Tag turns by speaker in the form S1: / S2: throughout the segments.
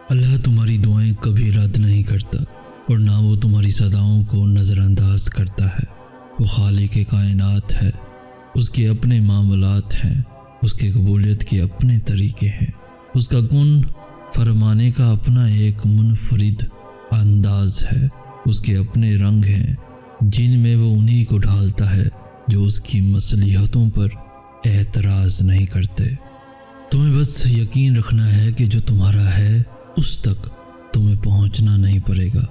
S1: اللہ تمہاری دعائیں کبھی رد نہیں کرتا اور نہ وہ تمہاری صداؤں کو نظر انداز کرتا ہے۔ وہ خالق کائنات ہے، اس کے اپنے معاملات ہیں، اس کے قبولیت کے اپنے طریقے ہیں، اس کا کن فرمانے کا اپنا ایک منفرد انداز ہے، اس کے اپنے رنگ ہیں جن میں وہ انہی کو ڈھالتا ہے جو اس کی مصلحتوں پر اعتراض نہیں کرتے۔ تمہیں بس یقین رکھنا ہے کہ جو تمہارا ہے اس تک تمہیں پہنچنا نہیں پڑے گا،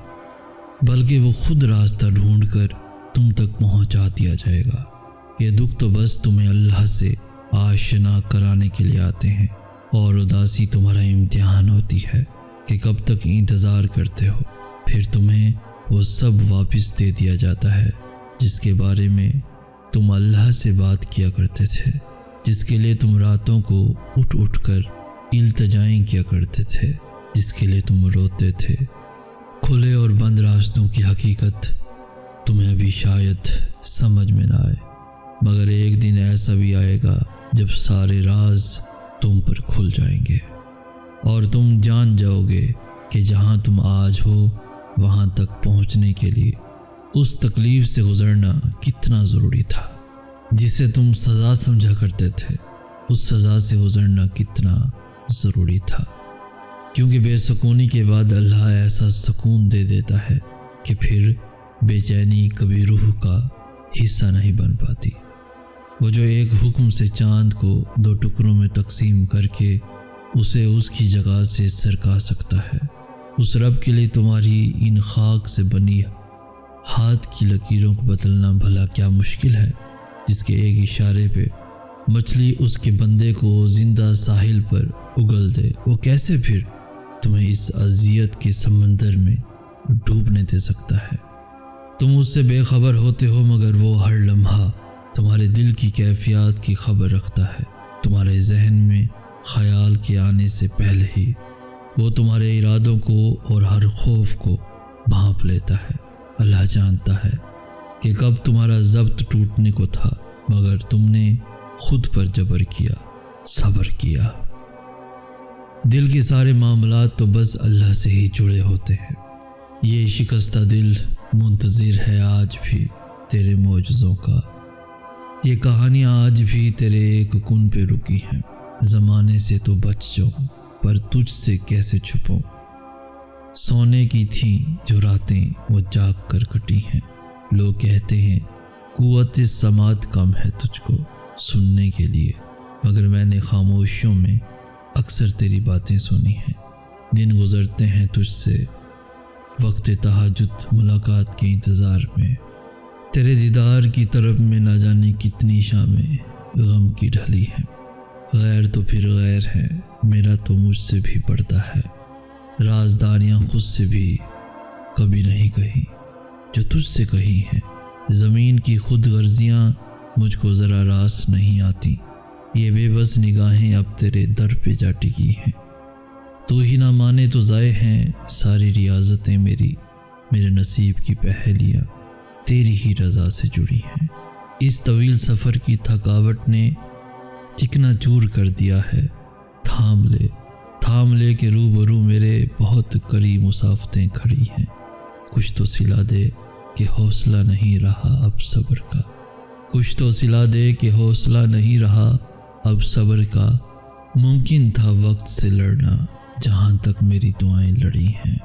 S1: بلکہ وہ خود راستہ ڈھونڈ کر تم تک پہنچا دیا جائے گا۔ یہ دکھ تو بس تمہیں اللہ سے آشنا کرانے کے لیے آتے ہیں، اور اداسی تمہارا امتحان ہوتی ہے کہ کب تک انتظار کرتے ہو۔ پھر تمہیں وہ سب واپس دے دیا جاتا ہے جس کے بارے میں تم اللہ سے بات کیا کرتے تھے، جس کے لیے تم راتوں کو اٹھ اٹھ کر التجائیں کیا کرتے تھے، جس کے لیے تم روتے تھے۔ کھلے اور بند راستوں کی حقیقت تمہیں ابھی شاید سمجھ میں نہ آئے، مگر ایک دن ایسا بھی آئے گا جب سارے راز تم پر کھل جائیں گے اور تم جان جاؤ گے کہ جہاں تم آج ہو وہاں تک پہنچنے کے لیے اس تکلیف سے گزرنا کتنا ضروری تھا، جسے تم سزا سمجھا کرتے تھے۔ اس سزا سے گزرنا کتنا ضروری تھا، کیونکہ بے سکونی کے بعد اللہ ایسا سکون دے دیتا ہے کہ پھر بے چینی کبھی روح کا حصہ نہیں بن پاتی۔ وہ جو ایک حکم سے چاند کو 2 ٹکڑوں میں تقسیم کر کے اسے اس کی جگہ سے سرکا سکتا ہے، اس رب کے لیے تمہاری ان خاک سے بنی ہاتھ کی لکیروں کو بدلنا بھلا کیا مشکل ہے، جس کے ایک اشارے پہ مچھلی اس کے بندے کو زندہ ساحل پر اگل دے، وہ کیسے پھر تمہیں اس اذیت کے سمندر میں ڈوبنے دے سکتا ہے؟ تم اس سے بے خبر ہوتے ہو، مگر وہ ہر لمحہ تمہارے دل کی کیفیات کی خبر رکھتا ہے۔ تمہارے ذہن میں خیال کے آنے سے پہلے ہی وہ تمہارے ارادوں کو اور ہر خوف کو بھانپ لیتا ہے۔ اللہ جانتا ہے کہ کب تمہارا ضبط ٹوٹنے کو تھا، مگر تم نے خود پر جبر کیا، صبر کیا۔ دل کے سارے معاملات تو بس اللہ سے ہی جڑے ہوتے ہیں۔ یہ شکستہ دل منتظر ہے آج بھی تیرے معجزوں کا۔ یہ کہانیاں آج بھی تیرے ایک کن پہ رکی ہیں۔ زمانے سے تو بچ جاؤں، پر تجھ سے کیسے چھپاؤں۔ سونے کی تھیں جو راتیں وہ جاگ کر کٹی ہیں۔ لوگ کہتے ہیں قوت سماعت کم ہے تجھ کو سننے کے لیے، مگر میں نے خاموشیوں میں اکثر تیری باتیں سنی ہیں۔ دن گزرتے ہیں تجھ سے وقت تہجد ملاقات کے انتظار میں، تیرے دیدار کی طرف میں نہ جانے کتنی شامیں غم کی ڈھلی ہیں۔ غیر تو پھر غیر ہے، میرا تو مجھ سے بھی پڑتا ہے۔ رازداریاں خود سے بھی کبھی نہیں کہی جو تجھ سے کہی ہیں۔ زمین کی خود غرضیاں مجھ کو ذرا راس نہیں آتی۔ یہ بے بس نگاہیں اب تیرے در پہ جا ٹکی ہیں۔ تو ہی نہ مانے تو ضائع ہیں ساری ریاضتیں میری، میرے نصیب کی پہیلیاں تیری ہی رضا سے جڑی ہیں۔ اس طویل سفر کی تھکاوٹ نے چکنا چور کر دیا ہے۔ تھام لے کے روبرو میرے بہت قریب مسافتیں کھڑی ہیں۔ کچھ تو سلا دے کہ حوصلہ نہیں رہا اب صبر کا، کچھ تو سلا دے کہ حوصلہ نہیں رہا اب صبر کا۔ ممکن تھا وقت سے لڑنا جہاں تک میری دعائیں لڑی ہیں،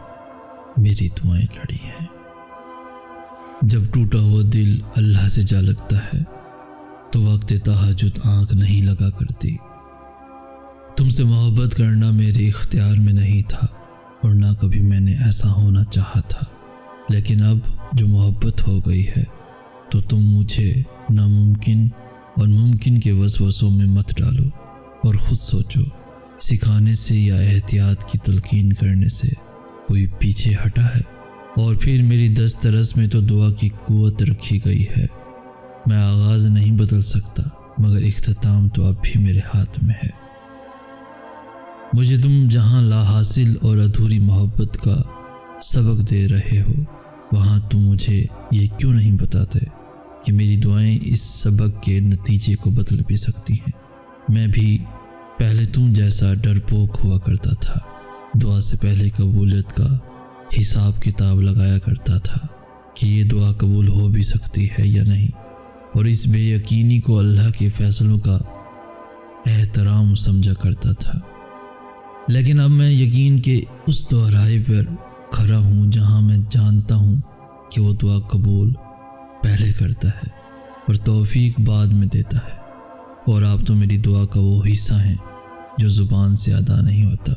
S1: میری دعائیں لڑی ہیں۔ جب ٹوٹا ہوا دل اللہ سے جا لگتا ہے تو وقت تہجد آنکھ نہیں لگا کرتی۔ تم سے محبت کرنا میرے اختیار میں نہیں تھا اور نہ کبھی میں نے ایسا ہونا چاہا تھا، لیکن اب جو محبت ہو گئی ہے تو تم مجھے ناممکن اور ممکن کے وسوسوں میں مت ڈالو، اور خود سوچو سکھانے سے یا احتیاط کی تلقین کرنے سے کوئی پیچھے ہٹا ہے؟ اور پھر میری دست رس میں تو دعا کی قوت رکھی گئی ہے۔ میں آغاز نہیں بدل سکتا، مگر اختتام تو اب بھی میرے ہاتھ میں ہے۔ مجھے تم جہاں لا حاصل اور ادھوری محبت کا سبق دے رہے ہو، وہاں تم مجھے یہ کیوں نہیں بتاتے کہ میری دعائیں اس سبق کے نتیجے کو بدل بھی سکتی ہیں۔ میں بھی پہلے تم جیسا ڈرپوک ہوا کرتا تھا، دعا سے پہلے قبولیت کا حساب کتاب لگایا کرتا تھا کہ یہ دعا قبول ہو بھی سکتی ہے یا نہیں، اور اس بے یقینی کو اللہ کے فیصلوں کا احترام سمجھا کرتا تھا۔ لیکن اب میں یقین کے اس دہرائی پر کھڑا ہوں جہاں میں جانتا ہوں کہ وہ دعا قبول پہلے کرتا ہے اور توفیق بعد میں دیتا ہے، اور آپ تو میری دعا کا وہ حصہ ہیں جو زبان سے ادا نہیں ہوتا،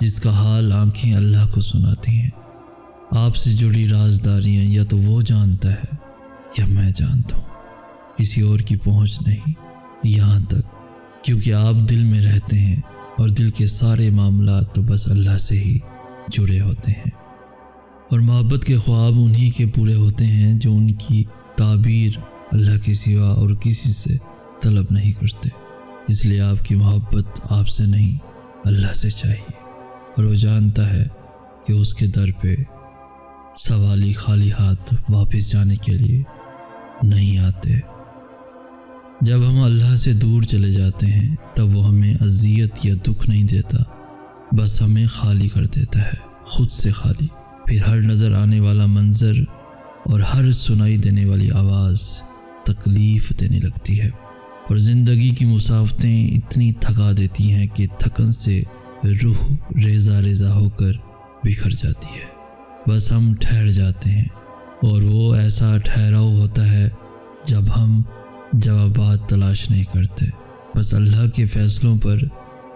S1: جس کا حال آنکھیں اللہ کو سناتی ہیں۔ آپ سے جڑی رازداریاں یا تو وہ جانتا ہے یا میں جانتا ہوں، کسی اور کی پہنچ نہیں، یہاں تک کیونکہ آپ دل میں رہتے ہیں اور دل کے سارے معاملات تو بس اللہ سے ہی جڑے ہوتے ہیں، اور محبت کے خواب انہی کے پورے ہوتے ہیں جو ان کی تعبیر اللہ کے سوا اور کسی سے طلب نہیں کرتے۔ اس لیے آپ کی محبت آپ سے نہیں اللہ سے چاہیے، اور وہ جانتا ہے کہ اس کے در پہ سوالی خالی ہاتھ واپس جانے کے لیے نہیں آتے۔ جب ہم اللہ سے دور چلے جاتے ہیں تب وہ ہمیں اذیت یا دکھ نہیں دیتا، بس ہمیں خالی کر دیتا ہے، خود سے خالی۔ پھر ہر نظر آنے والا منظر اور ہر سنائی دینے والی آواز تکلیف دینے لگتی ہے، اور زندگی کی مسافتیں اتنی تھکا دیتی ہیں کہ تھکن سے روح ریزہ ریزہ ہو کر بکھر جاتی ہے۔ بس ہم ٹھہر جاتے ہیں، اور وہ ایسا ٹھہراؤ ہوتا ہے جب ہم جوابات تلاش نہیں کرتے، بس اللہ کے فیصلوں پر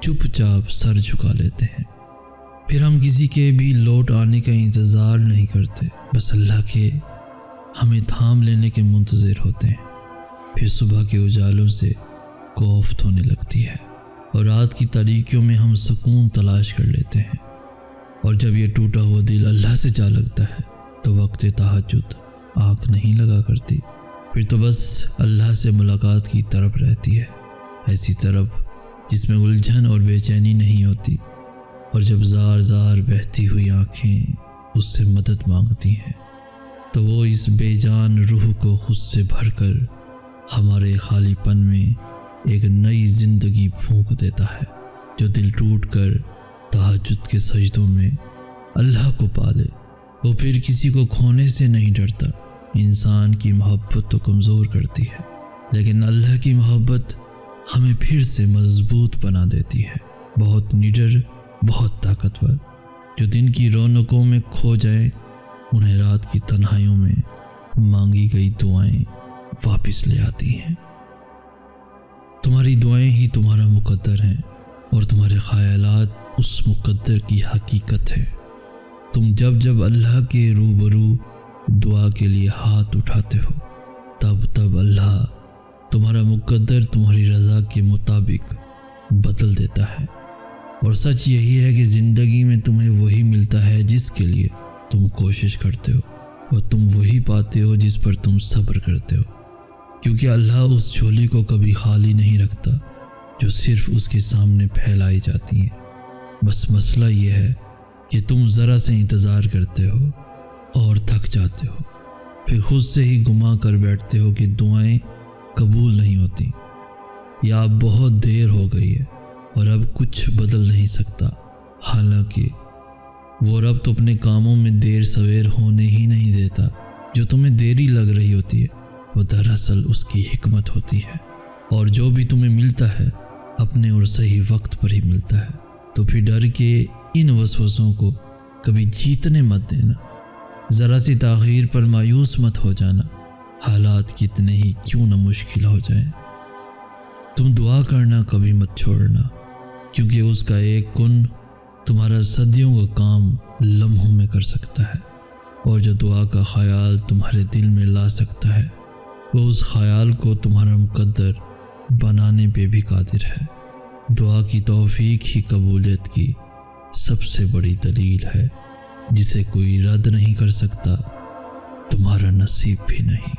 S1: چپ چاپ سر جھکا لیتے ہیں۔ پھر ہم کسی کے بھی لوٹ آنے کا انتظار نہیں کرتے، بس اللہ کے ہمیں تھام لینے کے منتظر ہوتے ہیں۔ پھر صبح کے اجالوں سے کوفت ہونے لگتی ہے، اور رات کی تاریکیوں میں ہم سکون تلاش کر لیتے ہیں، اور جب یہ ٹوٹا ہوا دل اللہ سے جا لگتا ہے تو وقت تہجد آنکھ نہیں لگا کرتی، پھر تو بس اللہ سے ملاقات کی طرف رہتی ہے، ایسی طرف جس میں الجھن اور بے چینی نہیں ہوتی، اور جب زار زار بہتی ہوئی آنکھیں اس سے مدد مانگتی ہیں تو وہ اس بے جان روح کو خود سے بھر کر ہمارے خالی پن میں ایک نئی زندگی پھونک دیتا ہے، جو دل ٹوٹ کر تہجد کے سجدوں میں اللہ کو پالے۔ وہ پھر کسی کو کھونے سے نہیں ڈرتا۔ انسان کی محبت تو کمزور کرتی ہے، لیکن اللہ کی محبت ہمیں پھر سے مضبوط بنا دیتی ہے، بہت نڈر، بہت طاقتور، جو دن کی رونقوں میں کھو جائیں انہیں رات کی تنہائیوں میں مانگی گئی دعائیں واپس لے آتی ہیں۔ تمہاری دعائیں ہی تمہارا مقدر ہیں، اور تمہارے خیالات اس مقدر کی حقیقت ہے۔ تم جب جب اللہ کے روبرو دعا کے لیے ہاتھ اٹھاتے ہو تب اللہ تمہارا مقدر تمہاری رضا کے مطابق بدل دیتا ہے، اور سچ یہی ہے کہ زندگی میں تمہیں وہی ملتا ہے جس کے لیے تم کوشش کرتے ہو، اور تم وہی پاتے ہو جس پر تم صبر کرتے ہو، کیونکہ اللہ اس جھولی کو کبھی خالی نہیں رکھتا جو صرف اس کے سامنے پھیلائی جاتی ہیں۔ بس مسئلہ یہ ہے کہ تم ذرا سے انتظار کرتے ہو اور تھک جاتے ہو، پھر خود سے ہی گما کر بیٹھتے ہو کہ دعائیں قبول نہیں ہوتی، یا اب بہت دیر ہو گئی ہے اور اب کچھ بدل نہیں سکتا۔ حالانکہ وہ رب تو اپنے کاموں میں دیر سویر ہونے ہی نہیں دیتا۔ جو تمہیں دیری لگ رہی ہوتی ہے وہ دراصل اس کی حکمت ہوتی ہے، اور جو بھی تمہیں ملتا ہے اپنے اور صحیح وقت پر ہی ملتا ہے۔ تو پھر ڈر کے ان وسوسوں کو کبھی جیتنے مت دینا، ذرا سی تاخیر پر مایوس مت ہو جانا، حالات کتنے ہی کیوں نہ مشکل ہو جائیں۔ تم دعا کرنا کبھی مت چھوڑنا، کیونکہ اس کا ایک کن تمہارا صدیوں کا کام لمحوں میں کر سکتا ہے، اور جو دعا کا خیال تمہارے دل میں لا سکتا ہے وہ اس خیال کو تمہارا مقدر بنانے پہ بھی قادر ہے۔ دعا کی توفیق ہی قبولیت کی سب سے بڑی دلیل ہے، جسے کوئی رد نہیں کر سکتا، تمہارا نصیب بھی نہیں۔